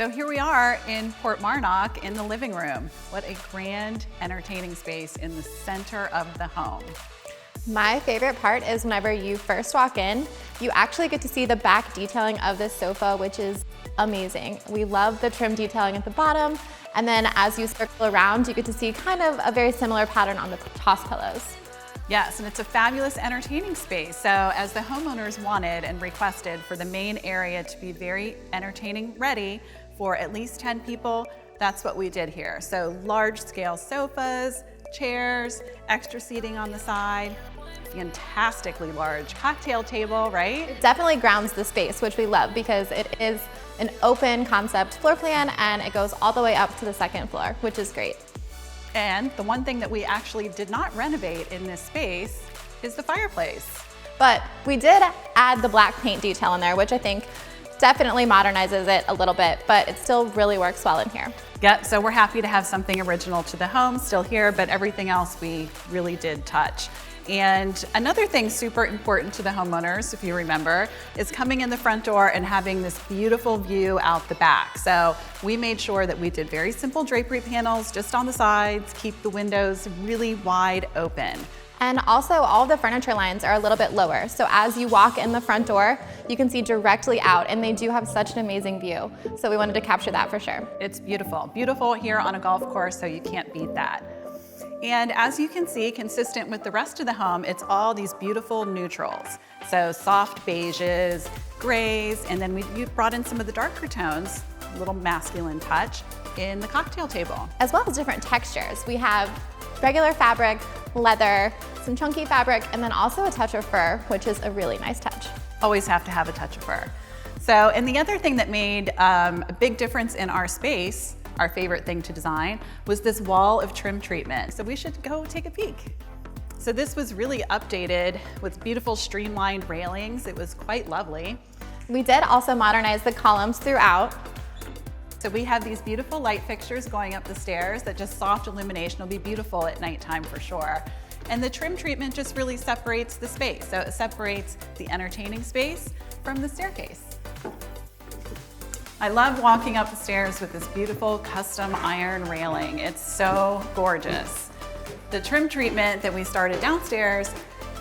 So here we are in Port Marnock in the living room. What a grand entertaining space in the center of the home. My favorite part is whenever you first walk in, you actually get to see the back detailing of this sofa, which is amazing. We love the trim detailing at the bottom, and then as you circle around, you get to see kind of a very similar pattern on the toss pillows. Yes, and it's a fabulous entertaining space. So as the homeowners wanted and requested for the main area to be very entertaining ready for at least 10 people, that's what we did here. So large scale sofas, chairs, extra seating on the side, fantastically large cocktail table, right? It definitely grounds the space, which we love because it is an open concept floor plan and it goes all the way up to the second floor, which is great. And the one thing that we actually did not renovate in this space is the fireplace. But we did add the black paint detail in there, which I think definitely modernizes it a little bit, but it still really works well in here. Yep, so we're happy to have something original to the home still here, but everything else we really did touch. And another thing super important to the homeowners, if you remember, is coming in the front door and having this beautiful view out the back. So we made sure that we did very simple drapery panels just on the sides, keep the windows really wide open. And also all of the furniture lines are a little bit lower. So as you walk in the front door, you can see directly out and they do have such an amazing view. So we wanted to capture that for sure. It's beautiful. Beautiful here on a golf course, so you can't beat that. And as you can see, consistent with the rest of the home, it's all these beautiful neutrals. So soft beiges, grays, and then we brought in some of the darker tones, a little masculine touch in the cocktail table. As well as different textures. We have regular fabric, leather, some chunky fabric, and then also a touch of fur, which is a really nice touch. Always have to have a touch of fur. So, and the other thing that made a big difference in our space, our favorite thing to design, was this wall of trim treatment. So we should go take a peek. So this was really updated with beautiful streamlined railings. It was quite lovely. We did also modernize the columns throughout. So we have these beautiful light fixtures going up the stairs that just soft illumination will be beautiful at nighttime for sure. And the trim treatment just really separates the space. So it separates the entertaining space from the staircase. I love walking up the stairs with this beautiful custom iron railing. It's so gorgeous. The trim treatment that we started downstairs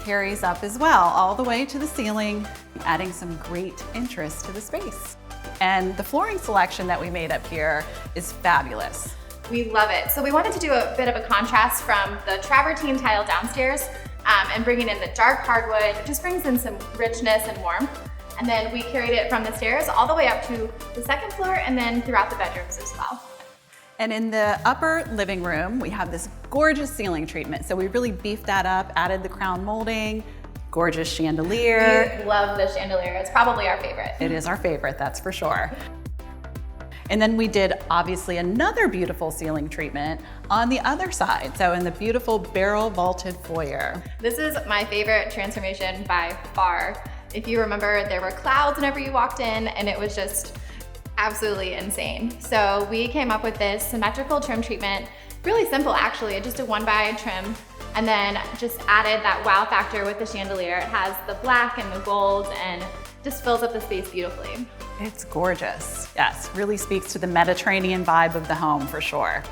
carries up as well, all the way to the ceiling, adding some great interest to the space. And the flooring selection that we made up here is fabulous. We love it. So we wanted to do a bit of a contrast from the travertine tile downstairs and bringing in the dark hardwood. It just brings in some richness and warmth. And then we carried it from the stairs all the way up to the second floor and then throughout the bedrooms as well. And in the upper living room, we have this gorgeous ceiling treatment. So we really beefed that up, added the crown molding, gorgeous chandelier. We love the chandelier. It's probably our favorite. It is our favorite, that's for sure. And then we did obviously another beautiful ceiling treatment on the other side. So in the beautiful barrel vaulted foyer. This is my favorite transformation by far. If you remember, there were clouds whenever you walked in and it was just absolutely insane. So we came up with this symmetrical trim treatment, really simple actually, just a 1x trim, and then just added that wow factor with the chandelier. It has the black and the gold and just fills up the space beautifully. It's gorgeous. Yes, really speaks to the Mediterranean vibe of the home for sure.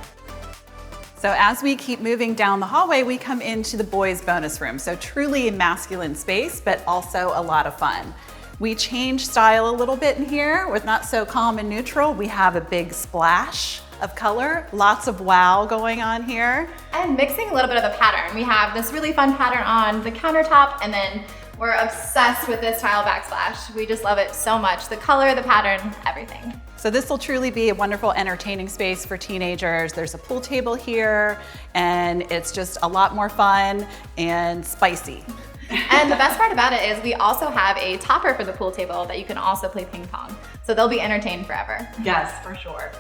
So as we keep moving down the hallway, we come into the boys' bonus room. So truly a masculine space, but also a lot of fun. We changed style a little bit in here with not so calm and neutral. We have a big splash of color, lots of wow going on here. And mixing a little bit of the pattern. We have this really fun pattern on the countertop and then we're obsessed with this tile backsplash. We just love it so much. The color, the pattern, everything. So this will truly be a wonderful entertaining space for teenagers. There's a pool table here and it's just a lot more fun and spicy. And the best part about it is we also have a topper for the pool table that you can also play ping pong. So they'll be entertained forever. Yes, for sure.